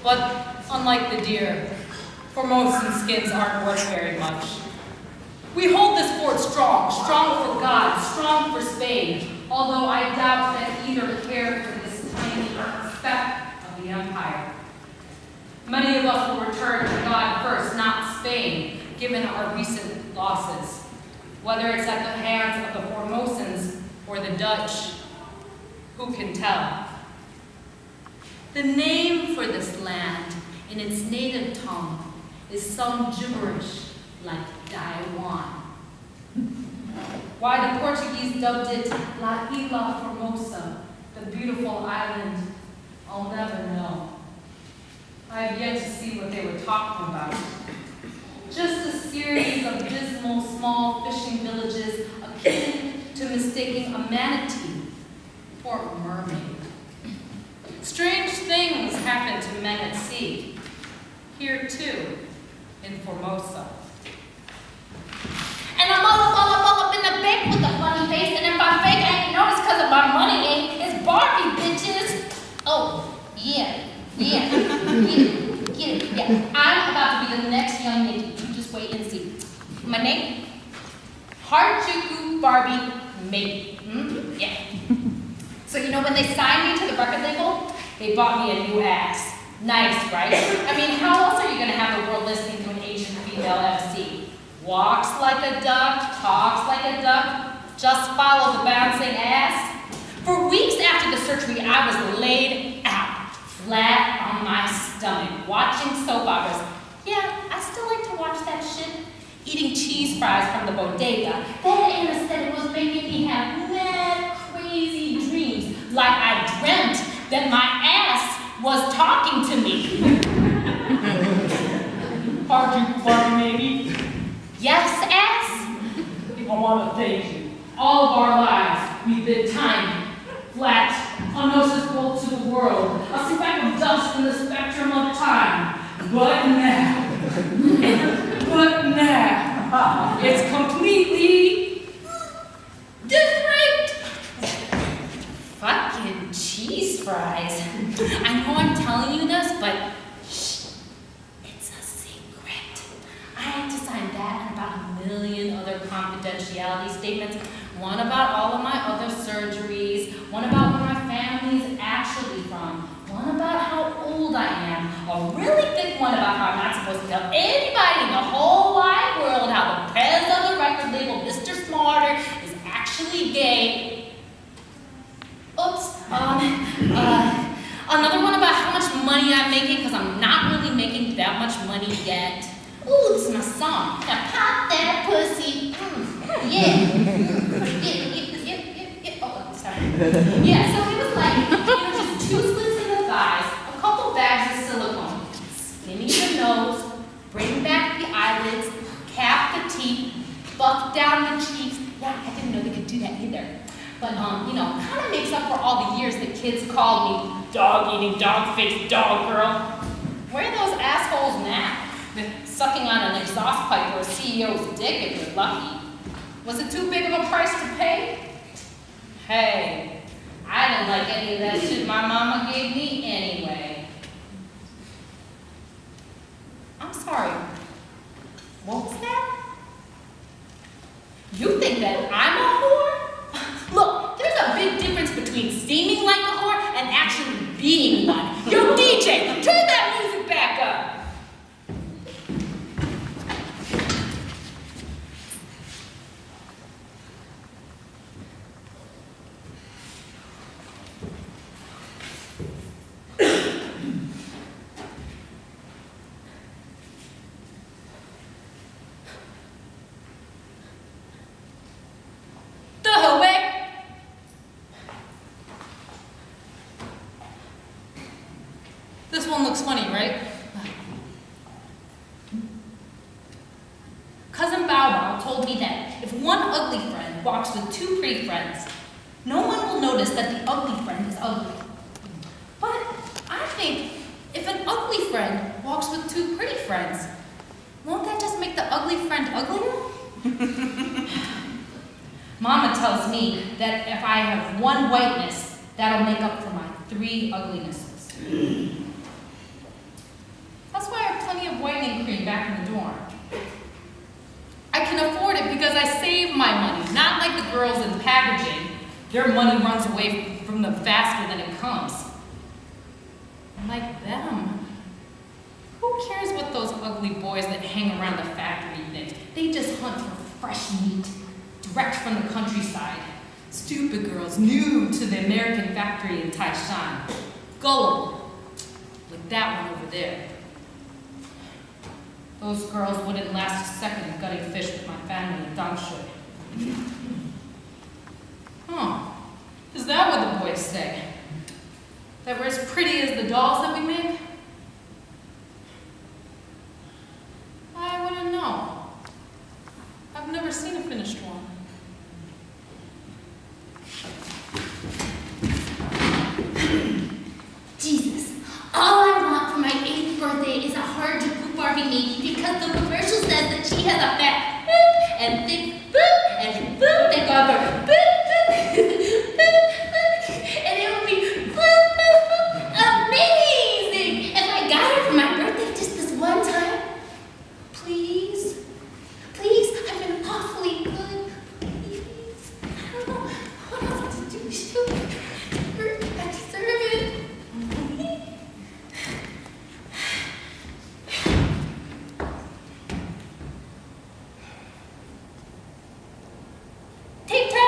But unlike the deer, Formosan skins aren't worth very much. We hold this fort strong, strong for God, strong for Spain, although I doubt that either care for this tiny speck of the empire. Many of us will return to God first, not Spain, given our recent losses, whether it's at the hands of the Formosans or the Dutch. Who can tell? The name for this land in its native tongue is some gibberish like Taiwan. Why the Portuguese dubbed it La Isla Formosa, the beautiful island, I'll never know. I have yet to see what they were talking about. Just a series of dismal small fishing villages akin to mistaking a manatee for a mermaid. Strange things happen to men at sea, here too, in Formosa. And I'm all up in the bank with a funny face, and if I'm fake, I ain't noticed because of my money ain't. It's Barbie, bitches. Oh, yeah. Get it. Yeah. I'm about to be the next young Nikki. You just wait and see. My name? Harajuku Barbie Maybe. Yeah. So you know when they signed me to the record label, they bought me a new ass. Nice, right? I mean, how else are you gonna have the world listening to an Asian female MC? Walks like a duck, talks like a duck, just follow the bouncing ass. For weeks after the surgery, I was laid out, flat on my stomach, watching soap operas. Yeah, I still like to watch that shit. Eating cheese fries from the bodega. That anesthetic was making me have mad, crazy dreams, like I dreamt that my ass was talking to me. Harajuku Barbie, maybe? Yes, ass? I want to thank you. All of our lives, we've been tiny, flat, unnoticeable to the world, a speck of dust in the spectrum of time. But now, it's completely Different! Fucking cheese fries. I know I'm telling you this, but shh, it's a secret. I had to sign that and about a million other confidentiality statements. One about all of my other surgeries, one about where my family's actually from, one about how old I am, a really thick one about how I'm not supposed to tell anybody in the whole wide world how the president of the record label, Mr. Smarter, is actually gay. Oops. Another one about how much money I'm making, because I'm not really making that much money yet. Ooh, this is my song. Now pop that pussy. Yeah. Oh, sorry. Yeah, so it was like, just 2 slits in the thighs, a couple bags of silicone, skinny the nose, bring back the eyelids, cap the teeth, buff down the cheeks. Yeah, I didn't know they could do that either. But, kind of makes up for all the years that kids called me dog-eating, dog-faced dog girl. Where are those assholes now? Sucking on an exhaust pipe or a CEO's dick if you're lucky. Was it too big of a price to pay? Hey, I didn't like any of that shit my mama gave me anyway. I'm sorry. What was that? You think that I'm a whore? Look, there's a big difference between seeming like a whore and actually being one. Yo, DJ, turn that music back up. This one looks funny, right? Cousin Bow Wow told me that if one ugly friend walks with 2 pretty friends, no one will notice that the ugly friend is ugly. But I think if an ugly friend walks with 2 pretty friends, won't that just make the ugly friend uglier? Mama tells me that if I have 1 whiteness, that'll make up for my 3 uglinesses. Their money runs away from them faster than it comes. Like them. Who cares what those ugly boys that hang around the factory think? They just hunt for fresh meat, direct from the countryside. Stupid girls new to the American factory in Taishan. Gullible. Like that one over there. Those girls wouldn't last a second gutting fish with my family in Dangshui. Huh. Is that what the boys say? That we're as pretty as the dolls that we make? I wouldn't know. I've never seen a finished one. Jesus, all I want for my 8th birthday is a Harajuku Barbie maybe because the commercial says that she has a fat boop and thick boop and boop that got her boop boop boop and it would be boop boop boop amazing if I got her for my birthday just this one time. Please, please, I've been awfully good. Please, I don't know what else to do. Shoot, I deserve it. Take time.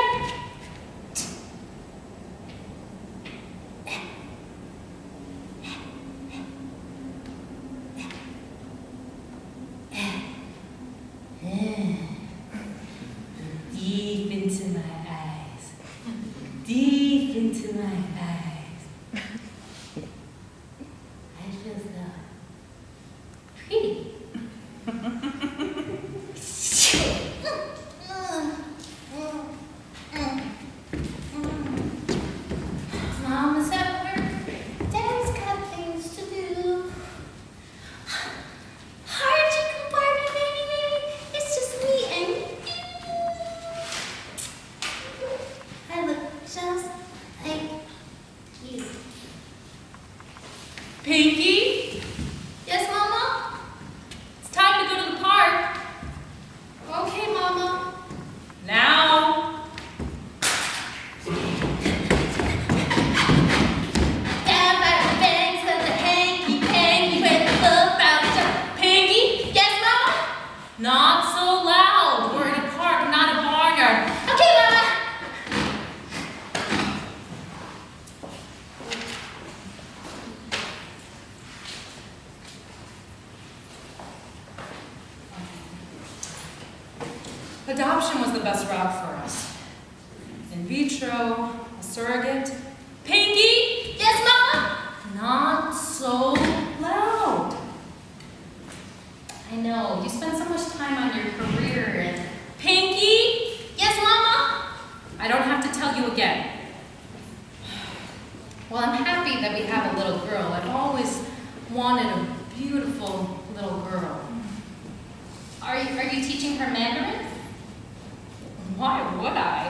Deep into my eyes. Deep into my eyes. I feel so pretty. Mom is at work. Dad's got things to do. Harajuku Barbie, baby. It's just me and you. I look just like you. Pinky? Yes, Mama? It's time to go to the park. Okay, Mama. Now. Down by the banks of the hanky-panky with the full brown Pinky? Yes, Mama? Not so loud. We're in a park, not a barnyard. Okay, Mama. Adoption was the best route for us. In vitro, a surrogate. Pinky! Yes, Mama? Not so loud. I know. You spend so much time on your career and... Pinky! Yes, Mama? I don't have to tell you again. Well, I'm happy that we have a little girl. I've always wanted a beautiful little girl. Are you teaching her Mandarin? Why would I?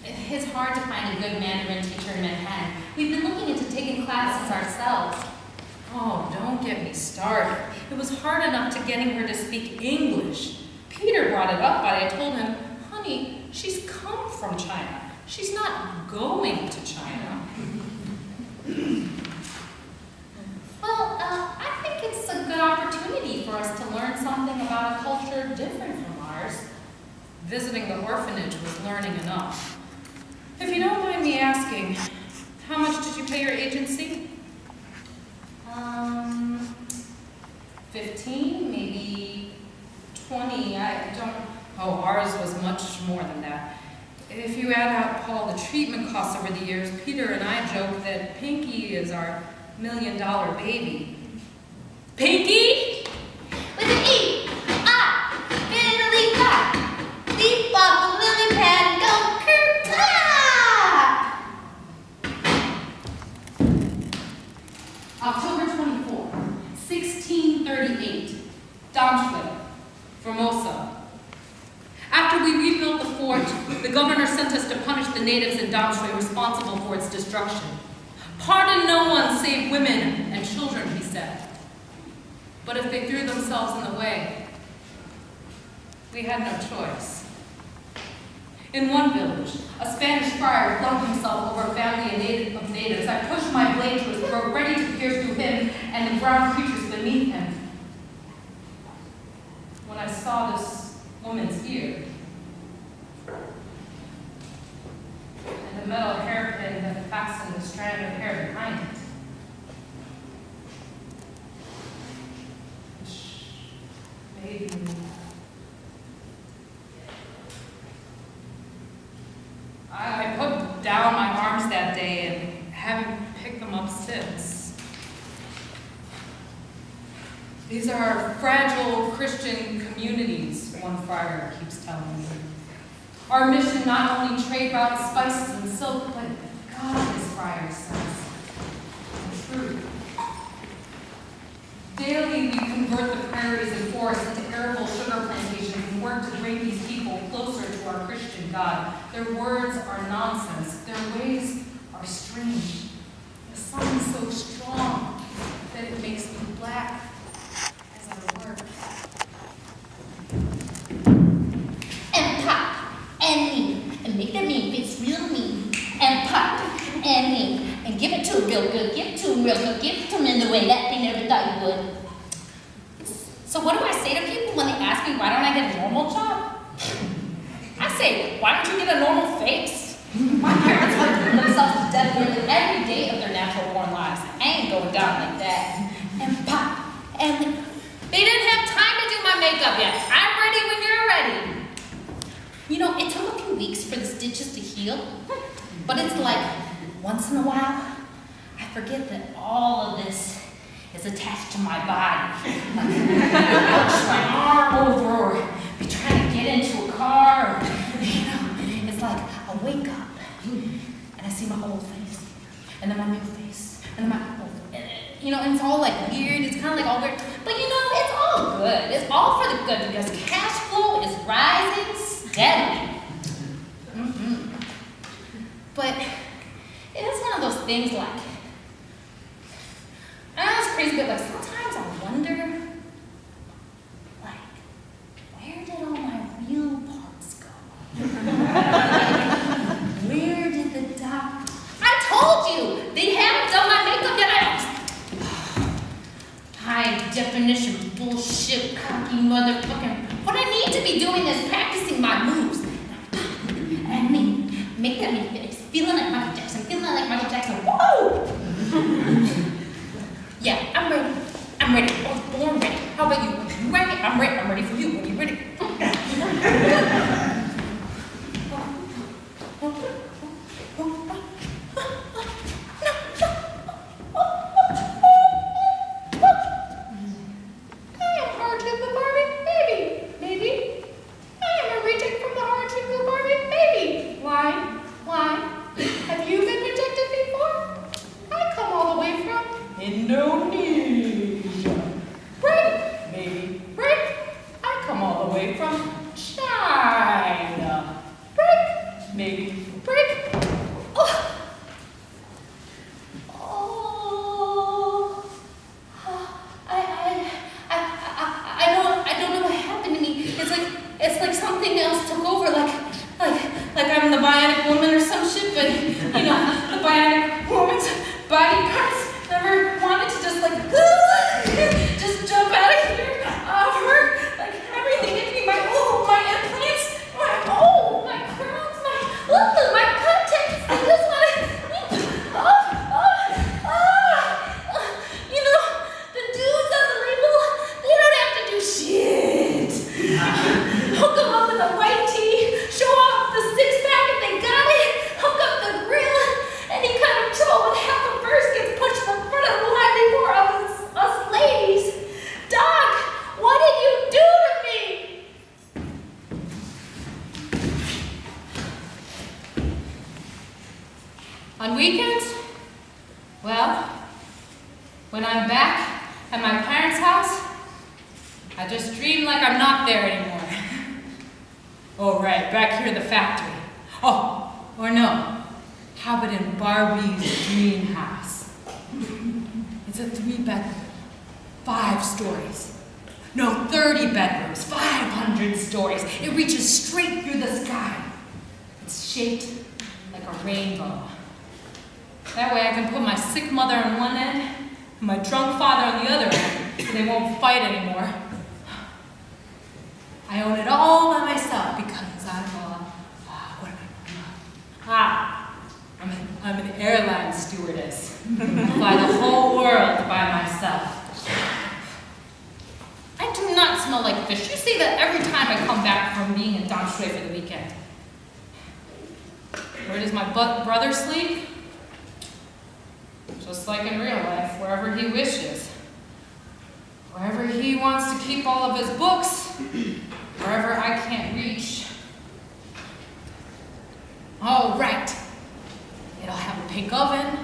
It's hard to find a good Mandarin teacher in Manhattan. We've been looking into taking classes ourselves. Oh, don't get me started. It was hard enough to getting her to speak English. Peter brought it up, but I told him, honey, she's come from China. She's not going to China. Well, I think it's a good opportunity for us to learn something about a culture different from ours. Visiting the orphanage was learning enough. If you don't mind me asking, how much did you pay your agency? 15, maybe 20, I don't, oh, ours was much more than that. If you add out, Paul, the treatment costs over the years, Peter and I joke that Pinky is our $1 million baby. Pinky? With an E! Ah! Italy flat! Leap off a lily pad and go kerplop! October 24, 1638, Dangshui, Formosa. After we rebuilt the fort, the governor sent us to punish the natives in Dangshui responsible for its destruction. Pardon no one save women and children, he said. But if they threw themselves in the way, we had no choice. In one village, a Spanish friar flung himself over a family of natives. I pushed my blade to his throat, ready to pierce through him and the brown creatures beneath him. When I saw this woman's ear, and the metal hairpin that fastened the strand of hair behind it, which made me I put down my arms that day and haven't picked them up since. These are fragile Christian communities, one friar keeps telling me. Our mission not only trade routes, spices, and silk, but God, this friar says, true. Daily we convert the prairies and forests into arable sugar plantations and work to bring these people closer to our Christian God. Their words are nonsense. Their ways are strange. The sun is so strong that it makes me black as I work. And pop, and mean, and make that mean face real mean. And pop, and mean, and give it to him real good. Give it to him real good. Give it to him in the way that they never thought you would. So what do I say to people when they ask me why don't I get a normal job? I say, why don't you get a normal face? My parents hunted themselves to death nearly every day of their natural born lives. I ain't going down like that. And pop, and they didn't have time to do my makeup yet. I'm ready when you're ready. You know, it took a few weeks for the stitches to heal, but it's like once in a while, I forget that all of this is attached to my body. Like, push my arm over, or be trying to get into a car. You know, it's like I wake up and I see my old face, and then my new face, and then my old, you know, and it's all like weird. It's kind of like all weird, but you know, it's all good. It's all for the good because cash flow is rising steadily. But it is one of those things like. I know it's crazy, but like sometimes I wonder, like, where did all my real parts go? Where did the doc? I told you, they haven't done my makeup yet. High definition bullshit, cocky motherfucking. What I need to be doing is practicing my moves. And make that me face, feeling like Michael Jackson, feeling like Michael Jackson. Whoa! Yeah, I'm ready. I'm ready. I was born ready. How about you? You ready? I'm ready. I'm ready for you. When you ready? I am hard-to Barbie baby. Maybe. I am a reject from the hard-to Barbie baby. Why? Have you been rejected before? I come all the way from Indonesia. Break, maybe. Break. I come all the way from China. Break, maybe. Break. Oh. I don't know what happened to me. It's like something else took over. Like I'm the bionic woman or some shit. But you know, the bionic woman's body parts never wanted to just like just jump out of here, of her, like everything in me, my implants, my crowns, my contacts, they just want to, you know, the dudes on the label, they don't have to do shit. Hook them up with a white tee, show off the six-pack if they got it, hook up the grill, any kind of troll with half a verse gets pushed in the front of the line before us ladies. Doc, what did you do to me? On weekends? Well, when I'm back at my parents' house, I just dream like I'm not there anymore. Oh, right, back here in the factory. Oh, or no, how about in Barbie's dream house? It's a 3-bedroom, 5 stories. No, 30 bedrooms, 500 stories. It reaches straight through the sky. It's shaped like a rainbow. That way I can put my sick mother on one end and my drunk father on the other end, so they won't fight anymore. I own it all by myself because I'm an airline stewardess. I fly the whole world by myself. I do not smell like fish. You see that every time I come back from being in Don Shui for the weekend. Where does my brother sleep? Just like in real life, wherever he wishes. Wherever he wants to keep all of his books, wherever I can't reach. Oh, right. It'll have a pink oven,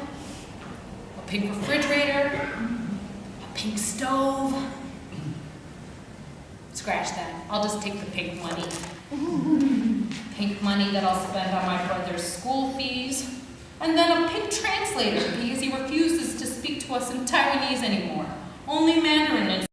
a pink refrigerator, a pink stove. Scratch that. I'll just take the pink money. Pink money that I'll spend on my brother's school fees. And then a pink translator because he refuses to speak to us in Taiwanese anymore. Only Mandarin.